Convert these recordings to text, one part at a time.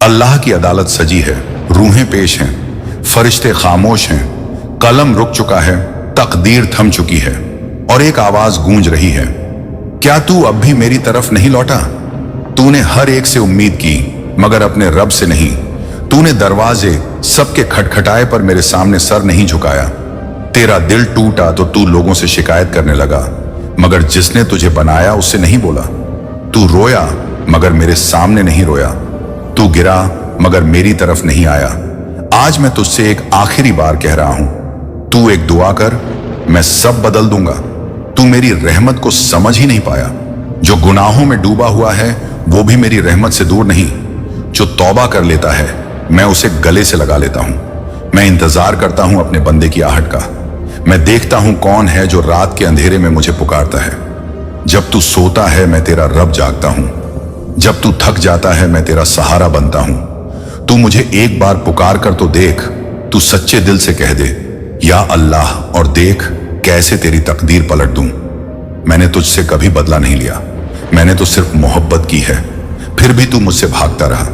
अल्लाह की अदालत सजी है, रूहें पेश हैं, फरिश्ते खामोश हैं, कलम रुक चुका है, तकदीर थम चुकी है और एक आवाज गूंज रही है, क्या तू अब भी मेरी तरफ नहीं लौटा? तूने हर एक से उम्मीद की मगर अपने रब से नहीं। तूने दरवाजे सबके खटखटाए पर मेरे सामने सर नहीं झुकाया। तेरा दिल टूटा तो तू लोगों से शिकायत करने लगा, मगर जिसने तुझे बनाया उससे नहीं बोला। तू रोया मगर मेरे सामने नहीं रोया। तू गिरा मगर मेरी तरफ नहीं आया। आज मैं तुझसे एक आखिरी बार कह रहा हूं, तू एक दुआ कर, मैं सब बदल दूंगा। तू मेरी रहमत को समझ ही नहीं पाया। जो गुनाहों में डूबा हुआ है वो भी मेरी रहमत से दूर नहीं। जो तौबा कर लेता है मैं उसे गले से लगा लेता हूं। मैं इंतजार करता हूं अपने बंदे की आहट का। मैं देखता हूं कौन है जो रात के अंधेरे में मुझे पुकारता है। जब तू सोता है मैं तेरा रब जागता हूं। जब तू थक जाता है मैं तेरा सहारा बनता हूं। तू मुझे एक बार पुकार कर तो देख। तू सच्चे दिल से कह दे, या अल्लाह, और देख कैसे तेरी तकदीर पलट दूं। मैंने तुझसे कभी बदला नहीं लिया, मैंने तो सिर्फ मोहब्बत की है। फिर भी तू मुझसे भागता रहा।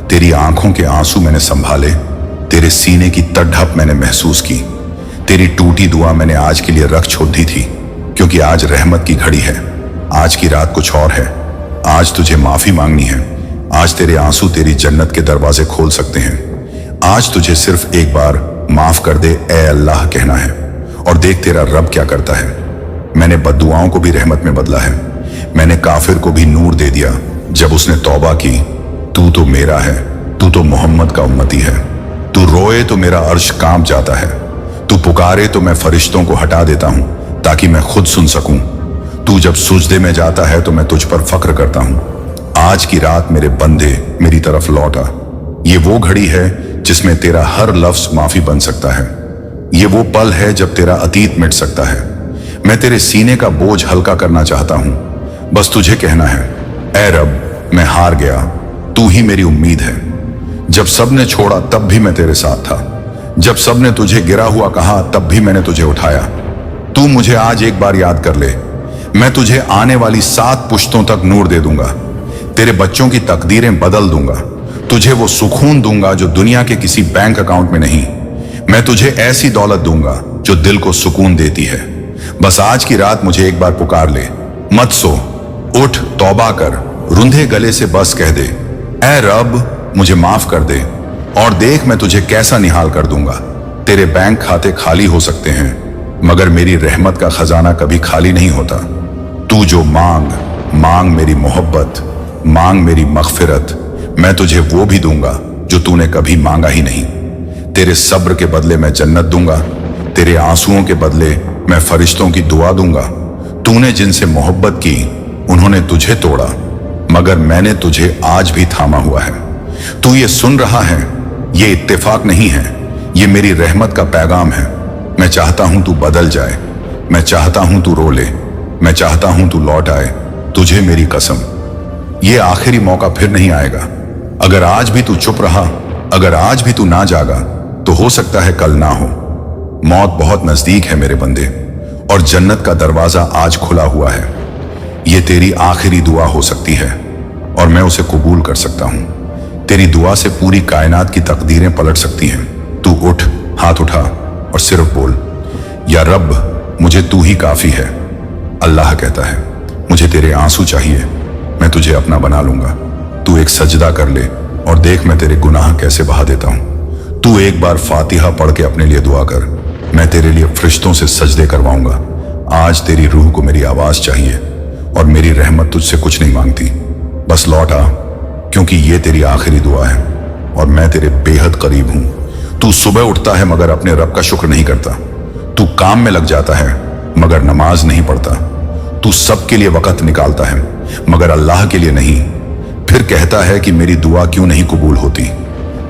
तेरी आंखों के आंसू मैंने संभाले, तेरे सीने की तड़प मैंने महसूस की। तेरी टूटी दुआ मैंने आज के लिए रख छोड़ दी थी, क्योंकि आज रहमत की घड़ी है। आज की रात कुछ और है। आज तुझे माफी मांगनी है। आज तेरे आंसू तेरी जन्नत के दरवाजे खोल सकते हैं। आज तुझे सिर्फ एक बार माफ कर दे ए अल्लाह कहना है, और देख तेरा रब क्या करता है। मैंने बद्दुआओं को भी रहमत में बदला है। मैंने काफिर को भी नूर दे दिया जब उसने तौबा की। तू तो मेरा है, तू तो मोहम्मद का उम्मती है। तू रोए तो मेरा अर्श कांप जाता है। तू पुकारे तो मैं फरिश्तों को हटा देता हूं ताकि मैं खुद सुन सकूं। तू जब सुजदे में जाता है तो मैं तुझ पर फक्र करता हूं। आज की रात मेरे बंदे मेरी तरफ लौटा। ये वो घड़ी है जिसमें तेरा हर लफ्ज माफी बन सकता है। ये वो पल है जब तेरा अतीत मिट सकता है। मैं तेरे सीने का बोझ हल्का करना चाहता हूं। बस तुझे कहना है, ए रब, मैं हार गया, तू ही मेरी उम्मीद है। जब सबने छोड़ा तब भी मैं तेरे साथ था। जब सबने तुझे गिरा हुआ कहा तब भी मैंने तुझे उठाया। तू मुझे आज एक बार याद कर ले, मैं तुझे आने वाली 7 पुश्तों तक नूर दे दूंगा। तेरे बच्चों की तकदीरें बदल दूंगा। तुझे वो सुकून दूंगा जो दुनिया के किसी बैंक अकाउंट में नहीं। मैं तुझे ऐसी दौलत दूंगा जो दिल को सुकून देती है। बस आज की रात मुझे एक बार पुकार ले, मत सो, उठ, तौबा कर, रुंधे गले से बस कह दे, ऐ रब मुझे माफ कर दे, और देख मैं तुझे कैसा निहाल कर दूंगा। तेरे बैंक खाते खाली हो सकते हैं मगर मेरी रहमत का खजाना कभी खाली नहीं होता। तू जो मांग, मांग मेरी मोहब्बत, मांग मेरी मगफिरत। मैं तुझे वो भी दूंगा जो तूने कभी मांगा ही नहीं। तेरे सब्र के बदले मैं जन्नत दूंगा। तेरे आंसुओं के बदले मैं फरिश्तों की दुआ दूंगा। तूने जिनसे मोहब्बत की उन्होंने तुझे तोड़ा, मगर मैंने तुझे आज भी थामा हुआ है। तू ये सुन रहा है, ये इत्तेफाक नहीं है, ये मेरी रहमत का पैगाम है। मैं चाहता हूं तू बदल जाए, मैं चाहता हूं तू रो ले, मैं चाहता हूं तू लौट आए। तुझे मेरी कसम, ये आखिरी मौका फिर नहीं आएगा। अगर आज भी तू चुप रहा, अगर आज भी तू ना जागा, तो हो सकता है कल ना हो। मौत बहुत नजदीक है मेरे बंदे, और जन्नत का दरवाजा आज खुला हुआ है। ये तेरी आखिरी दुआ हो सकती है और मैं उसे कबूल कर सकता हूं। तेरी दुआ से पूरी कायनात की तकदीरें पलट सकती हैं। तू उठ, हाथ उठा और सिर्फ बोल, या रब मुझे तू ही काफी है। अल्लाह कहता है, मुझे तेरे आंसू चाहिए, मैं तुझे अपना बना लूंगा। तू एक सजदा कर ले और देख मैं तेरे गुनाह कैसे बहा देता हूं। तू एक बार फातिहा पढ़ के अपने लिए दुआ कर, मैं तेरे लिए फरिश्तों से सजदे करवाऊंगा। आज तेरी रूह को मेरी आवाज चाहिए और मेरी रहमत तुझसे कुछ नहीं मांगती। बस लौट आ, क्योंकि ये तेरी आखिरी दुआ है और मैं तेरे बेहद करीब हूं। तू सुबह उठता है मगर अपने रब का शुक्र नहीं करता। तू काम में लग जाता है मगर नमाज नहीं पढ़ता। तू सबके लिए वक़्त निकालता है मगर अल्लाह के लिए नहीं। फिर कहता है कि मेरी दुआ क्यों नहीं कबूल होती।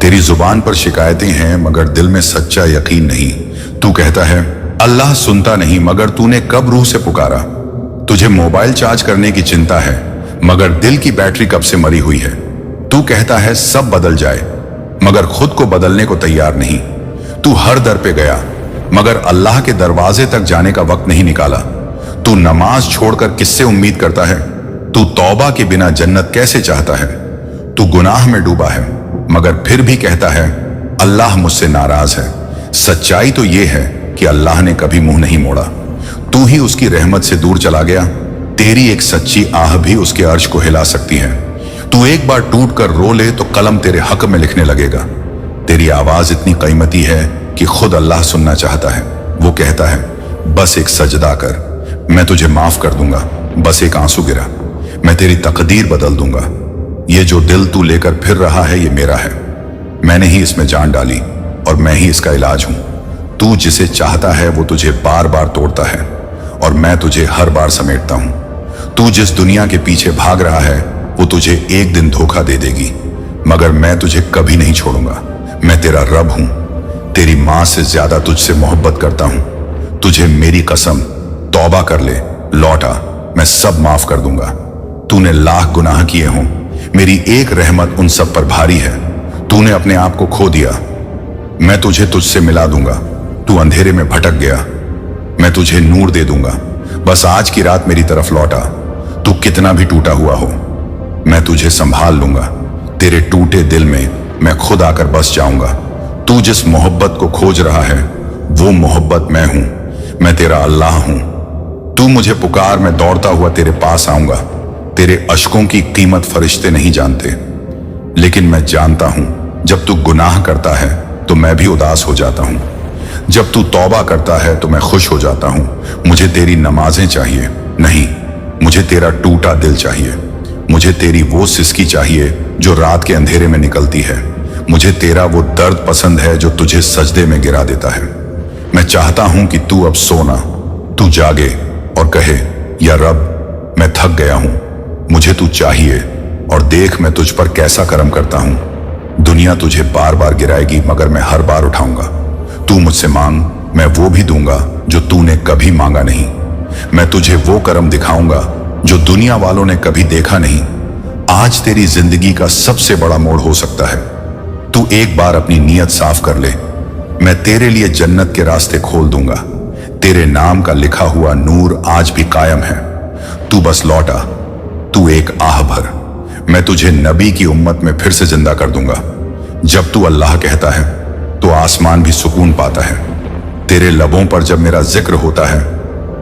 तेरी जुबान पर शिकायतें हैं मगर दिल में सच्चा यकीन नहीं। तू कहता है अल्लाह सुनता नहीं, मगर तूने कब रूह से पुकारा। तुझे मोबाइल चार्ज करने की चिंता है मगर दिल की बैटरी कब से मरी हुई है। तू कहता है सब बदल जाए मगर खुद को बदलने को तैयार नहीं। तू हर दर पे गया मगर अल्लाह के दरवाजे तक जाने का वक्त नहीं निकाला। तू नमाज छोड़कर किससे उम्मीद करता है। तू तौबा के बिना जन्नत कैसे चाहता है। तू गुनाह में डूबा है मगर फिर भी कहता है अल्लाह मुझसे नाराज है। सच्चाई तो यह है कि अल्लाह ने कभी मुंह नहीं मोड़ा। तू ही उसकी रहमत से दूर चला गया। तेरी एक सच्ची आह भी उसके अर्श को हिला सकती है। तू एक बार टूट कर रो ले तो कलम तेरे हक में लिखने लगेगा। तेरी आवाज इतनी कीमती है कि खुद अल्लाह सुनना चाहता है। वो कहता है बस एक सजदा कर, मैं तुझे माफ कर दूंगा। बस एक आंसू गिरा, मैं तेरी तकदीर बदल दूंगा। ये जो दिल तू लेकर फिर रहा है ये मेरा है। मैंने ही इसमें जान डाली और मैं ही इसका इलाज हूं। तू जिसे चाहता है वो तुझे बार बार तोड़ता है और मैं तुझे हर बार समेटता हूं। तू जिस दुनिया के पीछे भाग रहा है वो तुझे एक दिन धोखा दे देगी, मगर मैं तुझे कभी नहीं छोड़ूंगा। मैं तेरा रब हूं, तेरी मां से ज्यादा तुझसे मोहब्बत करता हूं। तुझे मेरी कसम, तौबा कर ले, लौटा, मैं सब माफ कर दूंगा। तूने लाख गुनाह किए हों, मेरी एक रहमत उन सब पर भारी है। तूने अपने आप को खो दिया, मैं तुझे तुझसे मिला दूंगा। तू अंधेरे में भटक गया, मैं तुझे नूर दे दूंगा। बस आज की रात मेरी तरफ लौटा। तू कितना भी टूटा हुआ हो, मैं तुझे संभाल लूंगा। तेरे टूटे दिल में मैं खुद आकर बस जाऊंगा। तू जिस मोहब्बत को खोज रहा है वो मोहब्बत मैं हूं। मैं तेरा अल्लाह हूं। तू मुझे पुकार, मैं दौड़ता हुआ तेरे पास आऊंगा। तेरे अश्कों की कीमत फरिश्ते नहीं जानते, लेकिन मैं जानता हूं जब तू गुनाह करता है तो मैं भी उदास हो जाता हूं। जब तू तौबा करता है तो मैं खुश हो जाता हूं। मुझे तेरी नमाजें चाहिए नहीं, मुझे तेरा टूटा दिल चाहिए। मुझे तेरी वो सिसकी चाहिए जो रात के अंधेरे में निकलती है। मुझे तेरा वो दर्द पसंद है जो तुझे सजदे में गिरा देता है। मैं चाहता हूं कि तू अब सोना, तू जागे और कहे या रब मैं थक गया हूं, मुझे तू चाहिए और देख मैं तुझ पर कैसा करम करता हूं। दुनिया तुझे बार बार गिराएगी मगर मैं हर बार उठाऊंगा। तू मुझसे मांग, मैं वो भी दूंगा जो तूने कभी मांगा नहीं। मैं तुझे वो करम दिखाऊंगा जो दुनिया वालों ने कभी देखा नहीं। आज तेरी जिंदगी का सबसे बड़ा मोड़ हो सकता है। तू एक बार अपनी नीयत साफ कर ले, मैं तेरे लिए जन्नत के रास्ते खोल दूंगा। तेरे नाम का लिखा हुआ नूर आज भी कायम है। तू बस लौटा, तू एक आह भर, मैं तुझे नबी की उम्मत में फिर से जिंदा कर दूंगा। जब तू अल्लाह कहता है तो आसमान भी सुकून पाता है। तेरे लबों पर जब मेरा जिक्र होता है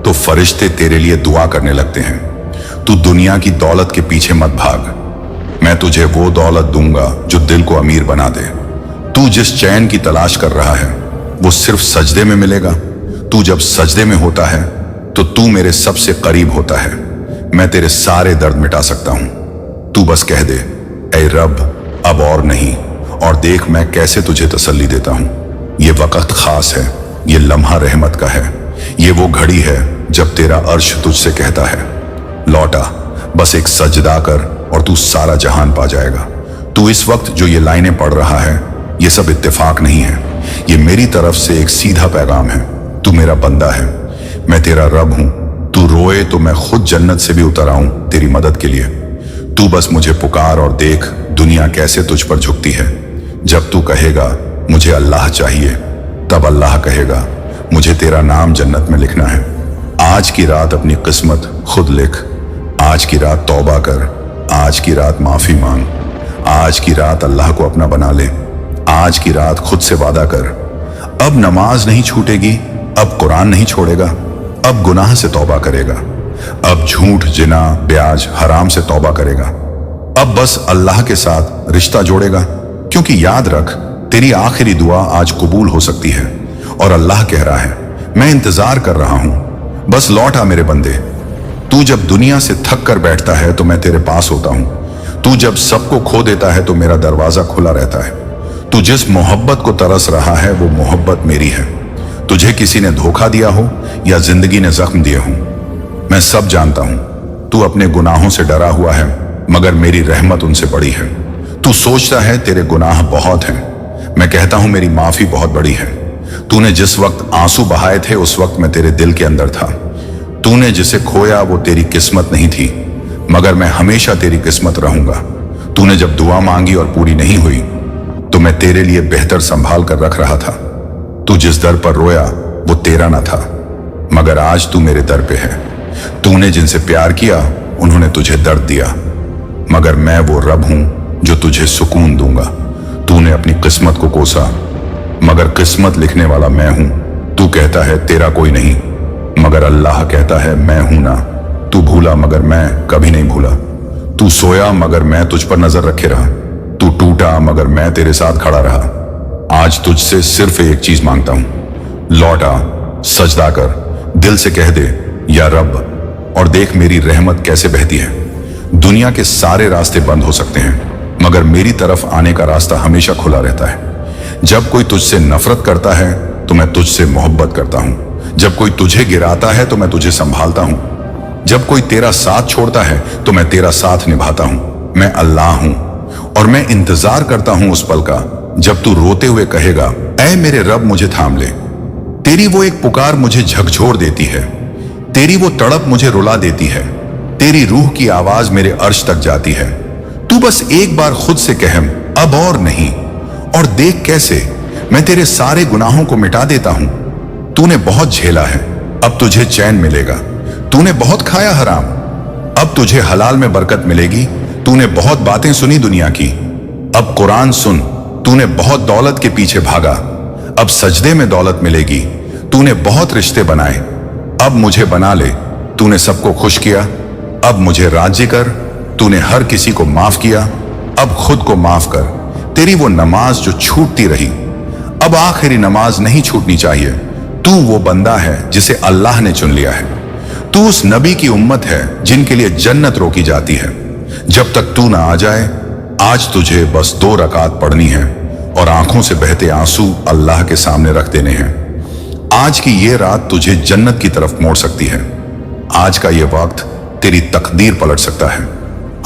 तो फरिश्ते तेरे लिए दुआ करने लगते हैं। तू दुनिया की दौलत के पीछे मत भाग, मैं तुझे वो दौलत दूंगा जो दिल को अमीर बना दे। तू जिस चैन की तलाश कर रहा है वो सिर्फ सजदे में मिलेगा। तू जब सजदे में होता है तो तू मेरे सबसे करीब होता है। मैं तेरे सारे दर्द मिटा सकता हूं। तू बस कह दे ऐ रब अब और नहीं, और देख मैं कैसे तुझे तसल्ली देता हूं। ये वक्त खास है, ये लम्हा रहमत का है। ये वो घड़ी है जब तेरा अर्श तुझसे कहता है लौटा, बस एक सजदा कर और तू सारा जहान पा जाएगा। तू इस वक्त जो ये लाइनें पढ़ रहा है ये सब इत्तेफाक नहीं है, ये मेरी तरफ से एक सीधा पैगाम है। तू मेरा बंदा है, मैं तेरा रब हूं। तू रोए तो मैं खुद जन्नत से भी उतर आऊं तेरी मदद के लिए। तू बस मुझे पुकार और देख दुनिया कैसे तुझ पर झुकती है। जब तू कहेगा मुझे अल्लाह चाहिए, तब अल्लाह कहेगा मुझे तेरा नाम जन्नत में लिखना है। आज की रात अपनी किस्मत खुद लिख। आज की रात तौबा कर, आज की रात माफी मांग, आज की रात अल्लाह को अपना बना ले। आज की रात खुद से वादा कर, अब नमाज नहीं छूटेगी, अब कुरान नहीं छोड़ेगा, अब गुनाह से तौबा करेगा, अब झूठ, जिना, ब्याज, हराम से तौबा करेगा, अब बस अल्लाह के साथ रिश्ता जोड़ेगा। क्योंकि याद रख तेरी आखिरी दुआ आज कबूल हो सकती है और अल्लाह कह रहा है मैं इंतजार कर रहा हूं, बस लौट आ मेरे बंदे। तू जब दुनिया से थक कर बैठता है तो मैं तेरे पास होता हूं। तू जब सबको खो देता है तो मेरा दरवाजा खुला रहता है। तू जिस मोहब्बत को तरस रहा है वो मोहब्बत मेरी है। तुझे किसी ने धोखा दिया हो या जिंदगी ने जख्म दिए हो, मैं सब जानता हूं। तू अपने गुनाहों से डरा हुआ है मगर मेरी रहमत उनसे बड़ी है। तू सोचता है तेरे गुनाह बहुत हैं, मैं कहता हूं मेरी माफी बहुत बड़ी है। तूने जिस वक्त आंसू बहाए थे उस वक्त मैं तेरे दिल के अंदर था। तूने जिसे खोया वो तेरी किस्मत नहीं थी, मगर मैं हमेशा तेरी किस्मत रहूंगा। तूने जब दुआ मांगी और पूरी नहीं हुई तो मैं तेरे लिए बेहतर संभाल कर रख रहा था। तू जिस दर पर रोया वो तेरा ना था, मगर आज तू मेरे दर पे है। तूने जिनसे प्यार किया उन्होंने तुझे दर्द दिया, मगर मैं वो रब हूं जो तुझे सुकून दूंगा। तू अपनी किस्मत को कोसा, मगर किस्मत लिखने वाला मैं हूं। तू कहता है तेरा कोई नहीं, मगर अल्लाह कहता है मैं हूं ना। तू भूला मगर मैं कभी नहीं भूला। तू सोया मगर मैं तुझ पर नजर रखे रहा। तू टूटा मगर मैं तेरे साथ खड़ा रहा। आज तुझसे सिर्फ एक चीज मांगता हूं, लौट आ, सजदा कर, दिल से कह दे या रब, और देख मेरी रहमत कैसे बहती है। दुनिया के सारे रास्ते बंद हो सकते हैं, मगर मेरी तरफ आने का रास्ता हमेशा खुला रहता है। जब कोई तुझसे नफरत करता है तो मैं तुझसे मोहब्बत करता हूं। जब कोई तुझे गिराता है तो मैं तुझे संभालता हूं। जब कोई तेरा साथ छोड़ता है तो मैं तेरा साथ निभाता हूं। मैं अल्लाह हूं और मैं इंतजार करता हूं उस पल का जब तू रोते हुए कहेगा, ऐ मेरे रब मुझे थाम ले। तेरी वो एक पुकार मुझे झकझोर देती है, तेरी वो तड़प मुझे रुला देती है, तेरी रूह की आवाज मेरे अर्श तक जाती है। तू बस एक बार खुद से कहम, अब और नहीं, और देख कैसे मैं तेरे सारे गुनाहों को मिटा देता हूं। तूने बहुत झेला है, अब तुझे चैन मिलेगा। तूने बहुत खाया हराम, अब तुझे हलाल में बरकत मिलेगी। तूने बहुत बातें सुनी दुनिया की, अब कुरान सुन। तूने बहुत दौलत के पीछे भागा, अब सजदे में दौलत मिलेगी। तूने बहुत रिश्ते बनाए, अब मुझे बना ले। तूने सबको खुश किया, अब मुझे राजी कर। तूने हर किसी को माफ किया, अब खुद को माफ कर। तेरी वो नमाज जो छूटती रही, अब आखिरी नमाज नहीं छूटनी चाहिए। तू वो बंदा है जिसे अल्लाह ने चुन लिया है। तू उस नबी की उम्मत है जिनके लिए जन्नत रोकी जाती है। जब तक तू ना आ जाए, आज तुझे बस 2 रकात पढ़नी है और आंखों से बहते आंसू अल्लाह के सामने रख देने हैं। आज की ये रात तुझे जन्नत की तरफ मोड़ सकती है। आज का ये वक्त तेरी तकदीर पलट सकता है।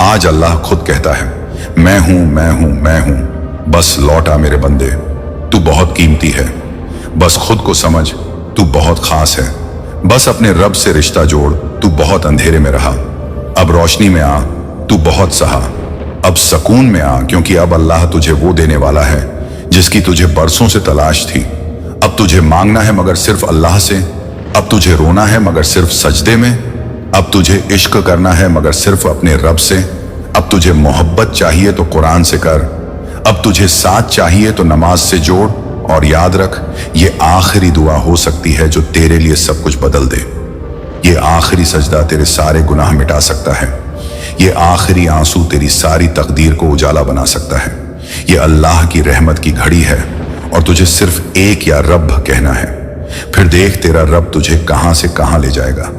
आज अल्लाह खुद कहता है, मैं हूं, मैं हूं, मैं हूं, बस लौट आ मेरे बंदे। तू बहुत कीमती है, बस खुद को समझ, तू बहुत खास है। बस अपने रब से रिश्ता जोड़, तू बहुत अंधेरे में रहा, अब रोशनी में आ, तू बहुत सहा। अब सुकून में आ, क्योंकि अब अल्लाह तुझे वो देने वाला है जिसकी तुझे बरसों से तलाश थी। अब तुझे मांगना है मगर सिर्फ अल्लाह से। अब तुझे रोना है मगर सिर्फ सजदे में। अब तुझे इश्क करना है मगर सिर्फ अपने रब से। अब तुझे मोहब्बत चाहिए तो कुरान से कर। अब तुझे साथ चाहिए तो नमाज से जोड़। और याद रख, ये आखिरी दुआ हो सकती है जो तेरे लिए सब कुछ बदल दे। ये आखिरी सजदा तेरे सारे गुनाह मिटा सकता है। ये आखिरी आंसू तेरी सारी तकदीर को उजाला बना सकता है। ये अल्लाह की रहमत की घड़ी है और तुझे सिर्फ एक या रब कहना है। फिर देख तेरा रब तुझे कहां से कहां ले जाएगा।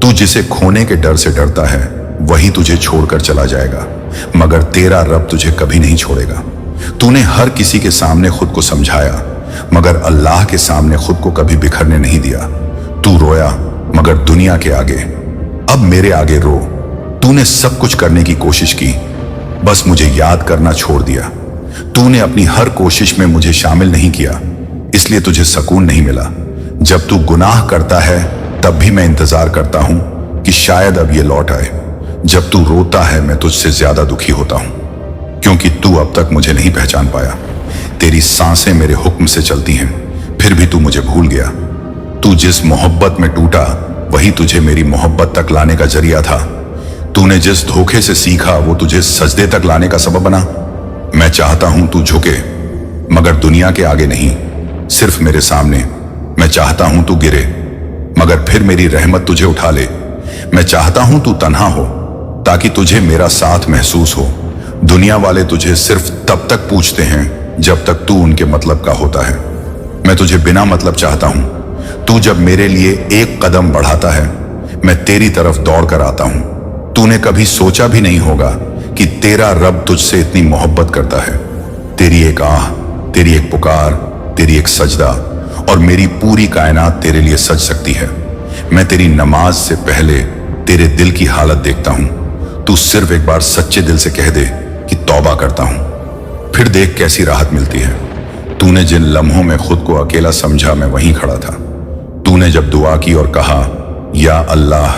तू जिसे खोने के डर से डरता है वही तुझे छोड़कर चला जाएगा, मगर तेरा रब तुझे कभी नहीं छोड़ेगा। तूने हर किसी के सामने खुद को समझाया, मगर अल्लाह के सामने खुद को कभी बिखरने नहीं दिया। तू रोया मगर दुनिया के आगे, अब मेरे आगे रो। तूने सब कुछ करने की कोशिश की, बस मुझे याद करना छोड़ दिया। तूने अपनी हर कोशिश में मुझे शामिल नहीं किया, इसलिए तुझे सुकून नहीं मिला। जब तू गुनाह करता है तब भी मैं इंतजार करता हूं कि शायद अब ये लौट आए। जब तू रोता है मैं तुझसे ज्यादा दुखी होता हूं, क्योंकि तू अब तक मुझे नहीं पहचान पाया। तेरी सांसें मेरे हुक्म से चलती हैं, फिर भी तू मुझे भूल गया। तू जिस मोहब्बत में टूटा वही तुझे मेरी मोहब्बत तक लाने का जरिया था। तूने जिस धोखे से सीखा वो तुझे सजदे तक लाने का सबब बना। मैं चाहता हूं तू झुके, मगर दुनिया के आगे नहीं, सिर्फ मेरे सामने। मैं चाहता हूं तू गिरे, मगर फिर मेरी रहमत तुझे उठा ले। मैं चाहता हूं तू तन्हा हो, ताकि तुझे मेरा साथ महसूस हो। दुनिया वाले तुझे सिर्फ तब तक पूछते हैं जब तक तू उनके मतलब का होता है। मैं तुझे बिना मतलब चाहता हूं। तू जब मेरे लिए एक कदम बढ़ाता है मैं तेरी तरफ दौड़ कर आता हूं। तूने कभी सोचा भी नहीं होगा कि तेरा रब तुझसे इतनी मोहब्बत करता है। तेरी एक आह, तेरी एक पुकार, तेरी एक सजदा और मेरी पूरी कायनात तेरे लिए सज सकती है। मैं तेरी नमाज से पहले तेरे दिल की हालत देखता हूं। तू सिर्फ एक बार सच्चे दिल से कह दे कि तौबा करता हूं, फिर देख कैसी राहत मिलती है। तूने जिन लम्हों में खुद को अकेला समझा मैं वहीं खड़ा था। तूने जब दुआ की और कहा, या अल्लाह,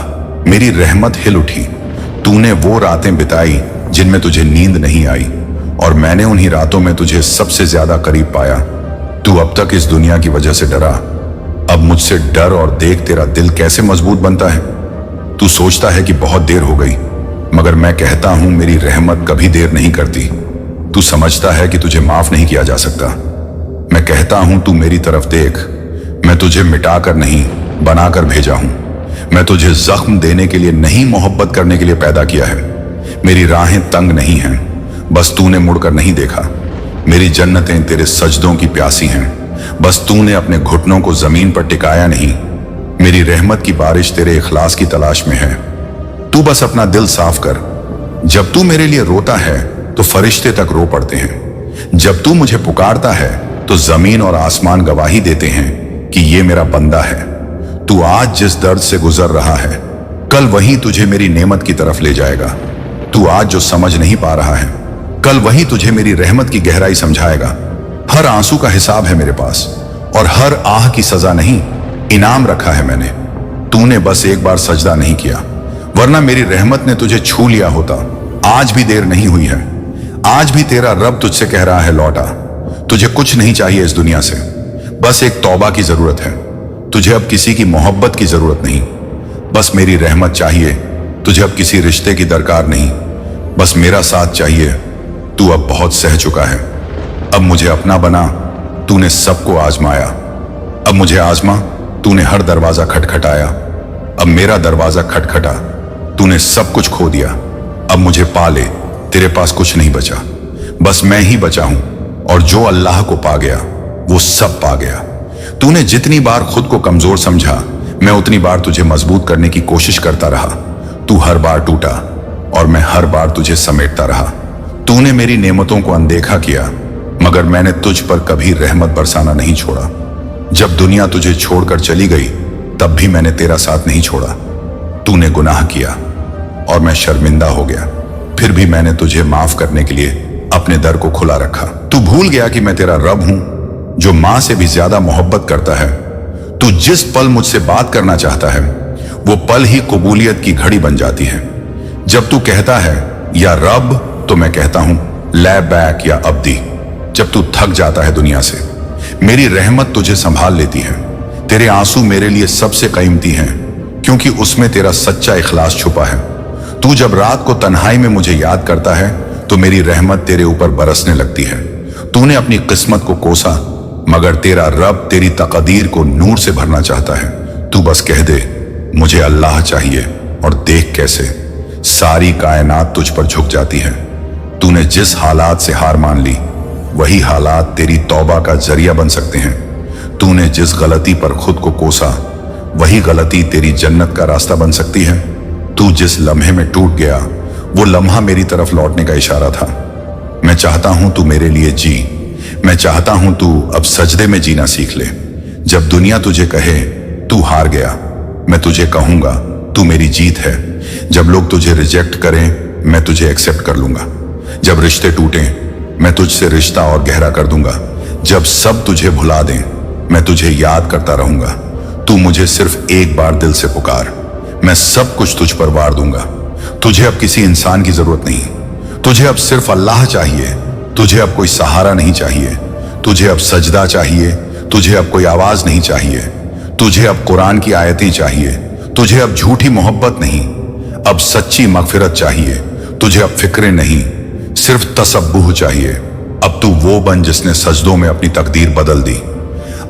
मेरी रहमत हिल उठी। तूने वो रातें बिताई जिनमें तुझे नींद नहीं आई, और मैंने उन्हीं रातों में तुझे सबसे ज्यादा करीब पाया। तू अब तक इस दुनिया की वजह से डरा, अब मुझसे डर और देख तेरा दिल कैसे मजबूत बनता है। तू सोचता है कि बहुत देर हो गई, मगर मैं कहता हूं मेरी रहमत कभी देर नहीं करती। तू समझता है कि तुझे माफ नहीं किया जा सकता। मैं कहता हूं तू मेरी तरफ देख, मैं तुझे मिटाकर नहीं बनाकर भेजा हूं। मैं तुझे जख्म देने के लिए नहीं, मोहब्बत करने के लिए पैदा किया है। मेरी राहें तंग नहीं हैं, बस तूने मुड़कर नहीं देखा। मेरी जन्नतें तेरे सजदों की प्यासी हैं, बस तूने अपने घुटनों को जमीन पर टिकाया नहीं। मेरी रहमत की बारिश तेरे इखलास की तलाश में है। तू बस अपना दिल साफ कर। जब तू मेरे लिए रोता है तो फरिश्ते तक रो पड़ते हैं। जब तू मुझे पुकारता है तो जमीन और आसमान गवाही देते हैं कि ये मेरा बंदा है। तू आज जिस दर्द से गुजर रहा है, कल वही तुझे मेरी नेमत की तरफ ले जाएगा। तू आज जो समझ नहीं पा रहा है, कल वही तुझे मेरी रहमत की गहराई समझाएगा। हर आंसू का हिसाब है मेरे पास, और हर आह की सजा नहीं, इनाम रखा है मैंने। तूने बस एक बार सजदा नहीं किया, वरना मेरी रहमत ने तुझे छू लिया होता। आज भी देर नहीं हुई है। आज भी तेरा रब तुझसे कह रहा है, लौटा। तुझे कुछ नहीं चाहिए इस दुनिया से, बस एक तौबा की जरूरत है। तुझे अब किसी की मोहब्बत की जरूरत नहीं, बस मेरी रहमत चाहिए। तुझे अब किसी रिश्ते की दरकार नहीं, बस मेरा साथ चाहिए। तू अब बहुत सह चुका है, अब मुझे अपना बना। तूने सबको आजमाया, अब मुझे आजमा। तूने हर दरवाजा खटखटाया, अब मेरा दरवाजा खटखटा। तूने सब कुछ खो दिया, अब मुझे पा ले। तेरे पास कुछ नहीं बचा, बस मैं ही बचा हूं, और जो अल्लाह को पा गया वो सब पा गया। तूने जितनी बार खुद को कमजोर समझा, मैं उतनी बार तुझे मजबूत करने की कोशिश करता रहा। तू हर बार टूटा और मैं हर बार तुझे समेटता रहा। तूने मेरी नेमतों को अनदेखा किया, मगर मैंने तुझ पर कभी रहमत बरसाना नहीं छोड़ा। जब दुनिया तुझे छोड़कर चली गई, तब भी मैंने तेरा साथ नहीं छोड़ा। तूने गुनाह किया और मैं शर्मिंदा हो गया, फिर भी मैंने तुझे माफ करने के लिए अपने दर को खुला रखा। तू भूल गया कि मैं तेरा रब हूं, जो मां से भी ज्यादा मोहब्बत करता है। तू जिस पल मुझसे बात करना चाहता है, वो पल ही कबूलियत की घड़ी बन जाती है। जब तू कहता है या रब, तो मैं कहता हूं लै बैक या अब्दी। जब तू थक जाता है दुनिया से, मेरी रहमत तुझे संभाल लेती है। तेरे आंसू मेरे लिए सबसे कीमती हैं, क्योंकि उसमें तेरा सच्चा इखलास छुपा है। तू जब रात को तन्हाई में मुझे याद करता है, तो मेरी रहमत तेरे ऊपर बरसने लगती है। तूने अपनी किस्मत को कोसा, मगर तेरा रब तेरी तकदीर को नूर से भरना चाहता है। तू बस कह दे, मुझे अल्लाह चाहिए, और देख कैसे सारी कायनात तुझ पर झुक जाती है। तूने जिस हालात से हार मान ली, वही हालात तेरी तौबा का जरिया बन सकते हैं। तूने जिस गलती पर खुद को कोसा, वही गलती तेरी जन्नत का रास्ता बन सकती है। तू जिस लम्हे में टूट गया, वो लम्हा मेरी तरफ लौटने का इशारा था। मैं चाहता हूं तू मेरे लिए जी। मैं चाहता हूं तू अब सजदे में जीना सीख ले। जब दुनिया तुझे कहे तू हार गया, मैं तुझे कहूंगा तू मेरी जीत है। जब लोग तुझे रिजेक्ट करें, मैं तुझे एक्सेप्ट कर लूंगा। जब रिश्ते टूटें, मैं तुझसे रिश्ता और गहरा कर दूंगा। जब सब तुझे भुला दें, मैं तुझे याद करता रहूंगा। तू मुझे सिर्फ एक बार दिल से पुकार, मैं सब कुछ तुझ पर वार दूंगा। तुझे अब किसी इंसान की जरूरत नहीं, तुझे अब सिर्फ अल्लाह चाहिए। तुझे अब कोई सहारा नहीं चाहिए, तुझे अब सजदा चाहिए। तुझे अब कोई आवाज नहीं चाहिए, तुझे अब कुरान की आयतें चाहिए। तुझे अब झूठी मोहब्बत नहीं, अब सच्ची मगफिरत चाहिए। तुझे अब फिक्रें नहीं, सिर्फ तसब्बुह चाहिए। अब तू वो बन जिसने सजदों में अपनी तकदीर बदल दी।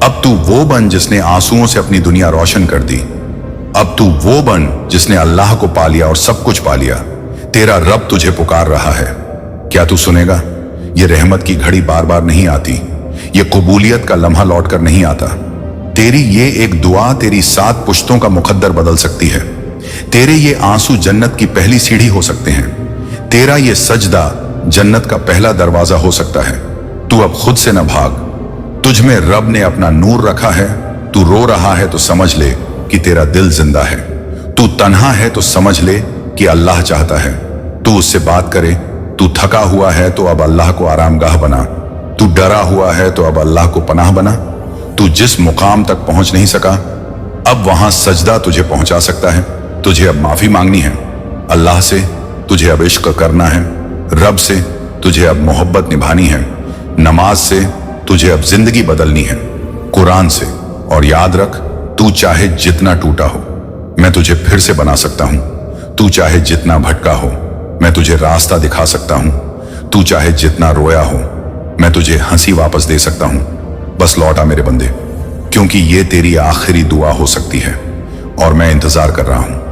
अब तू वो बन जिसने आंसुओं से अपनी दुनिया रोशन कर दी। अब तू वो बन जिसने अल्लाह को पा लिया और सब कुछ पा लिया। तेरा रब तुझे पुकार रहा है, क्या तू सुनेगा? ये रहमत की घड़ी बार बार नहीं आती, ये कबूलियत का लम्हा लौट कर नहीं आता। तेरी ये एक दुआ तेरी 7 पुश्तों का मुकद्दर बदल सकती है। तेरे ये आंसू जन्नत की पहली सीढ़ी हो सकते हैं। तेरा ये सजदा जन्नत का पहला दरवाजा हो सकता है। तू अब खुद से न भाग, तुझ में रब ने अपना नूर रखा है। तू रो रहा है तो समझ ले कि तेरा दिल जिंदा है। तू तन्हा है तो समझ ले कि अल्लाह चाहता है तू उससे बात करे। तू थका हुआ है तो अब अल्लाह को आरामगाह बना। तू डरा हुआ है तो अब अल्लाह को पनाह बना। तू जिस मुकाम तक पहुंच नहीं सका, अब वहां सजदा तुझे पहुंचा सकता है। तुझे अब माफी मांगनी है अल्लाह से, तुझे अब इश्क करना है रब से, तुझे अब मोहब्बत निभानी है नमाज से, तुझे अब जिंदगी बदलनी है कुरान से। और याद रख, तू चाहे जितना टूटा हो, मैं तुझे फिर से बना सकता हूं। तू चाहे जितना भटका हो, मैं तुझे रास्ता दिखा सकता हूं। तू चाहे जितना रोया हो, मैं तुझे हंसी वापस दे सकता हूं। बस लौट आ मेरे बंदे, क्योंकि ये तेरी आखिरी दुआ हो सकती है और मैं इंतजार कर रहा हूं।